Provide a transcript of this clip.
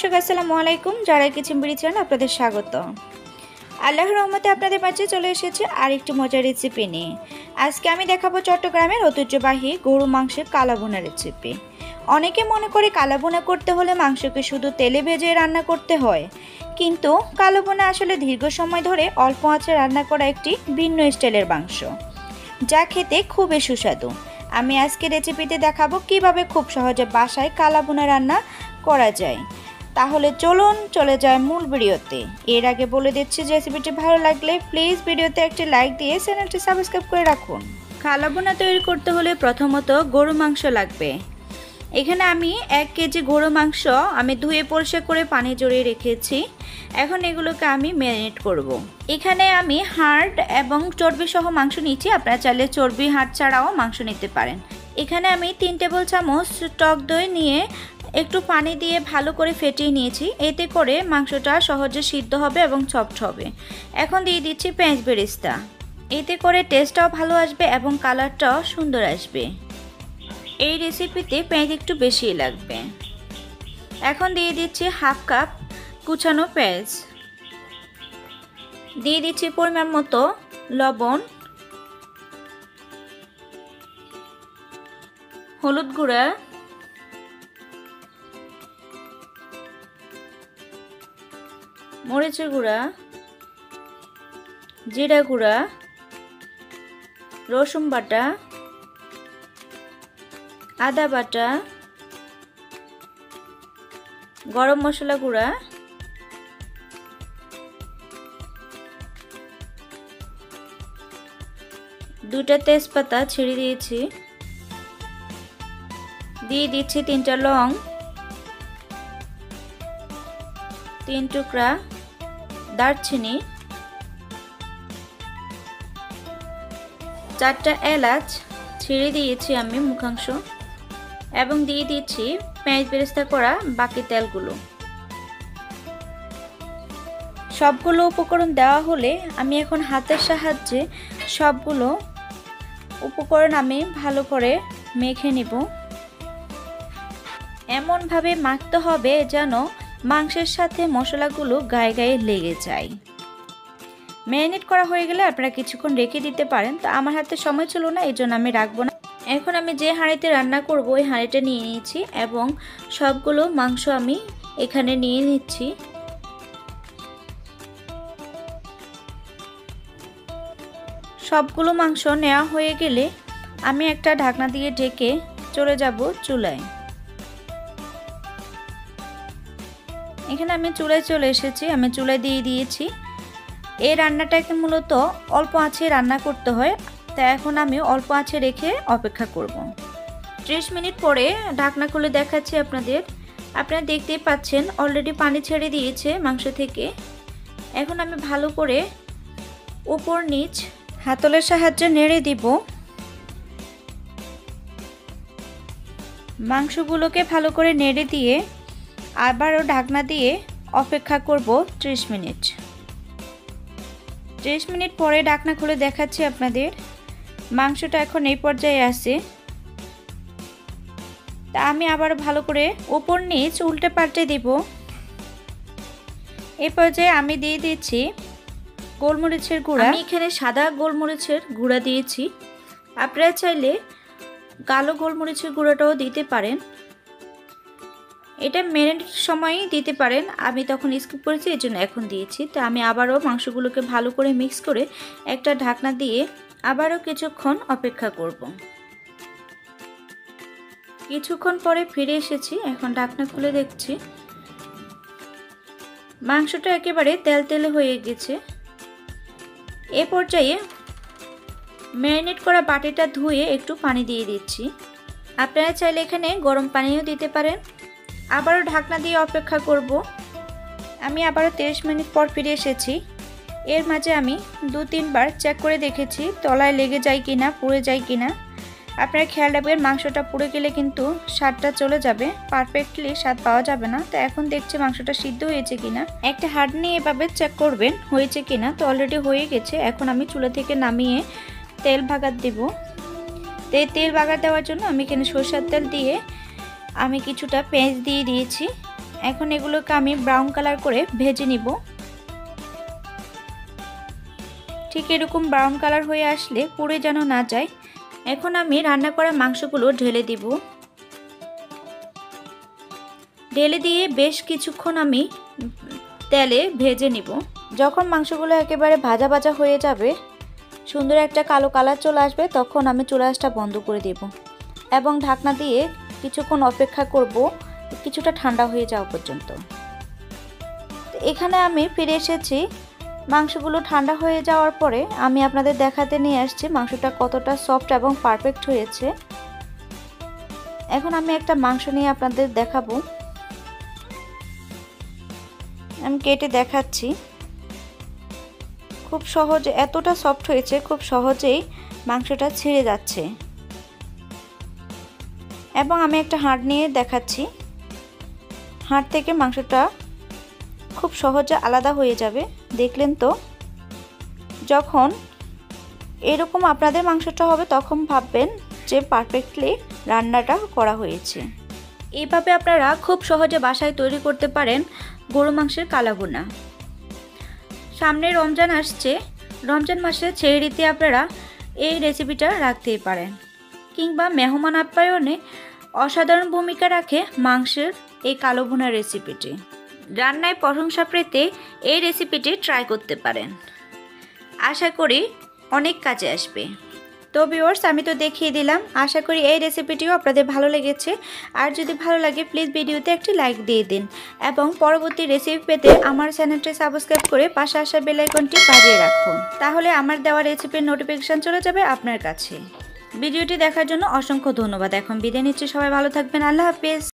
দর্শক আসসালামু আলাইকুম। যারা কিচেন বিড়ি চ্যানেল আপনাদের স্বাগত। আল্লাহর রহমতে আপনাদের মাঝে চলে এসেছে আরেকটি মজার রেসিপি নিয়ে। আজকে আমি দেখাবো চট্টগ্রামের ঐতিহ্যবাহী গরু মাংসের কালাভুনা রেসিপি। অনেকে মনে করে কালাভুনা করতে হলে মাংসকে শুধু তেলে ভেজে রান্না করতে হয়, কিন্তু কালাভুনা আসলে দীর্ঘ সময় ধরে অল্প আঁচে রান্না করা একটি ভিন্ন স্টাইলের মাংস, যা খেতে খুবই সুস্বাদু। আমি আজকে রেসিপিতে দেখাবো কিভাবে খুব সহজে বাসায় কালাভুনা রান্না করা যায়। তাহলে চলুন চলে যায় মূল ভিডিওতে। এর আগে বলে দিচ্ছি, রেসিপিটি ভালো লাগলে প্লিজ ভিডিওতে একটি লাইক দিয়ে চ্যানেলটি সাবস্ক্রাইব করে রাখুন। কালাভুনা তৈরি করতে হলে প্রথমত গরু মাংস লাগবে। এখানে আমি 1 কেজি গরু মাংস আমি ধুয়ে পরিষ্কার করে পানি জড়িয়ে রেখেছি। এখন এগুলোকে আমি ম্যারিনেট করব। এখানে আমি হাড় এবং চর্বি সহ মাংস নিচ্ছি, আপনারা চাইলে চর্বি হাড় ছাড়াও মাংস নিতে পারেন। এখানে আমি 3 টেবিল চামচ টক দই নিয়ে একটু পানি দিয়ে ভালো করে ফেটিয়ে নিয়েছি, এতে করে মাংসটা সহজে সিদ্ধ হবে এবং সফট হবে। এখন দিয়ে দিচ্ছি পেঁয়াজ বেরেস্তা, এতে করে টেস্টটাও ভালো আসবে এবং কালারটাও সুন্দর আসবে। এই রেসিপিতে পেঁয়াজ একটু বেশি লাগবে। এখন দিয়ে দিচ্ছি হাফ কাপ কুচানো পেঁয়াজ, দিয়ে দিচ্ছি পরিমাণ মতো লবণ, হলুদ গুঁড়া, মরিচের গুঁড়া, জিরা গুঁড়া, রসুন বাটা, আদা বাটা, গরম মশলা গুঁড়া, দুটা তেজপাতা ছিঁড়ে দিয়েছি, দিয়ে দিচ্ছি 3টা লং, 3 টুকরা দারচিনি, 4টা এলাচ ছিঁড়ে দিয়েছি আমি মুখাংশ, এবং দিয়ে দিচ্ছি পেঁয়াজ বেরেস্তা করা বাকি তেলগুলো। সবগুলো উপকরণ দেওয়া হলে আমি এখন হাতের সাহায্যে সবগুলো উপকরণ আমি ভালো করে মেখে নিব। এমনভাবে মাখতে হবে যেন মাংসের সাথে মশলাগুলো গায়ে গায়ে লেগে যায়। ম্যারিনেট করা হয়ে গেলে আপনারা কিছুক্ষণ রেখে দিতে পারেন, তো আমার হাতে সময় ছিল না, এই জন্য আমি রাখবো না। এখন আমি যে হাঁড়িতে রান্না করব ওই হাঁড়িটা নিয়ে নিয়েছি এবং সবগুলো মাংস আমি এখানে নিয়ে নিচ্ছি। সবগুলো মাংস নেওয়া হয়ে গেলে আমি একটা ঢাকনা দিয়ে ঢেকে চলে যাব চুলায়। এখানে আমি চুলায় চলে এসেছি, আমি চুলায় দিয়ে দিয়েছি। এই রান্নাটাকে মূলত অল্প আঁচে রান্না করতে হয়, তাই এখন আমি অল্প আঁচে রেখে অপেক্ষা করব। 30 মিনিট পরে ঢাকনা খুলে দেখাচ্ছি আপনাদের। আপনারা দেখতেই পাচ্ছেন অলরেডি পানি ছেড়ে দিয়েছে মাংস থেকে। এখন আমি ভালো করে উপর নিচ হাতলের সাহায্যে নেড়ে দিব। মাংসগুলোকে ভালো করে নেড়ে দিয়ে আবারও ঢাকনা দিয়ে অপেক্ষা করব 30 মিনিট। 30 মিনিট পরে ঢাকনা খুলে দেখাচ্ছি আপনাদের। মাংসটা এখন এই পর্যায়ে আছে, তা আমি আবার ভালো করে উপর নিচ উল্টে পাল্টে দিব। এই পর্যায়ে আমি দিয়ে দিচ্ছি গোলমরিচের গুঁড়া। আমি এখানে সাদা গোলমরিচের গুঁড়া দিয়েছি, আপনারা চাইলে কালো গোলমরিচের গুঁড়াটাও দিতে পারেন। এটা ম্যারিনেট সময়ই দিতে পারেন, আমি তখন স্কিপ করেছি এই জন্য এখন দিয়েছি। তো আমি আবারও মাংসগুলোকে ভালো করে মিক্স করে একটা ঢাকনা দিয়ে আবারও কিছুক্ষণ অপেক্ষা করব। কিছুক্ষণ পরে ফিরে এসেছি, এখন ঢাকনা খুলে দেখছি মাংসটা একেবারে তেলতেলে হয়ে গেছে। এ পর্যায়ে ম্যারিনেট করা বাটিটা ধুয়ে একটু পানি দিয়ে দিচ্ছি। আপনারা চাইলে এখানে গরম পানিও দিতে পারেন। আবারও ঢাকনা দিয়ে অপেক্ষা করব। আমি আবারও 30 মিনিট পর ফিরে এসেছি। এর মাঝে আমি 2-3 বার চেক করে দেখেছি তলায় লেগে যায় কিনা, পুড়ে যায় কিনা। আপনারা খেয়াল রাখবেন, মাংসটা পুড়ে গেলে কিন্তু স্বাদটা চলে যাবে, পারফেক্টলি স্বাদ পাওয়া যাবে না। তো এখন দেখছি মাংসটা সিদ্ধ হয়েছে কিনা। একটা হাঁড়ি নিয়ে এভাবে চেক করবেন হয়েছে কিনা। তো অলরেডি হয়ে গেছে। এখন আমি চুলা থেকে নামিয়ে তেল ভাগাত দেব। তো এই তেল ভাগাত দেওয়ার জন্য আমি এখানে সরষের তেল দিয়ে আমি কিছুটা পেঁয়াজ দিয়ে দিয়েছি। এখন এগুলোকে আমি ব্রাউন কালার করে ভেজে নিব। ঠিক এরকম ব্রাউন কালার হয়ে আসলে পুড়ে যেন না যায়। এখন আমি রান্না করা মাংসগুলো ঢেলে দিব। ঢেলে দিয়ে বেশ কিছুক্ষণ আমি তেলে ভেজে নিব। যখন মাংসগুলো একেবারে ভাজা ভাজা হয়ে যাবে, সুন্দর একটা কালো কালার চলে আসবে, তখন আমি চুলা আঁচটা বন্ধ করে দেব এবং ঢাকনা দিয়ে কিছুক্ষণ অপেক্ষা করব কিছুটা ঠান্ডা হয়ে যাওয়া পর্যন্ত। এখানে আমি ফিরে এসেছি। মাংসগুলো ঠান্ডা হয়ে যাওয়ার পরে আমি আপনাদের দেখাতে নিয়ে আসছি মাংসটা কতটা সফট এবং পারফেক্ট হয়েছে। এখন আমি একটা মাংস নিয়ে আপনাদের দেখাবো। আমি কেটে দেখাচ্ছি। খুব সহজে এতটা সফট হয়েছে, খুব সহজেই মাংসটা ছিঁড়ে যাচ্ছে। এবং আমি একটা হাড় নিয়ে দেখাচ্ছি। হাড় থেকে মাংসটা খুব সহজে আলাদা হয়ে যাবে। দেখলেন তো? যখন এরকম আপনাদের মাংসটা হবে তখন ভাববেন যে পারফেক্টলি রান্নাটা করা হয়েছে। এইভাবে আপনারা খুব সহজে বাসায় তৈরি করতে পারেন গরু মাংসের কালাভুনা। সামনে রমজান আসছে। রমজান মাসে সেহরিতে আপনারা এই রেসিপিটা রাখতেই পারেন, কিংবা মেহমান আপ্যায়নে অসাধারণ ভূমিকা রাখে মাংসের এই কালাভুনা রেসিপিটি। রান্নায় প্রশংসা পেতে এই রেসিপিটি ট্রাই করতে পারেন। আশা করি অনেক কাজে আসবে। তো ভিউয়ার্স, আমি তো দেখিয়ে দিলাম। আশা করি এই রেসিপিটিও আপনাদের ভালো লেগেছে। আর যদি ভালো লাগে প্লিজ ভিডিওতে একটি লাইক দিয়ে দিন এবং পরবর্তী রেসিপি পেতে আমার চ্যানেলটি সাবস্ক্রাইব করে পাশে আসা বেল আইকনটি বাজিয়ে রাখুন। তাহলে আমার দেওয়া রেসিপির নোটিফিকেশন চলে যাবে আপনার কাছে। ভিডিওটি দেখার জন্য অসংখ্য ধন্যবাদ। এখন বিদায় নিচ্ছি। সবাই ভালো থাকবেন। আল্লাহ হাফেজ।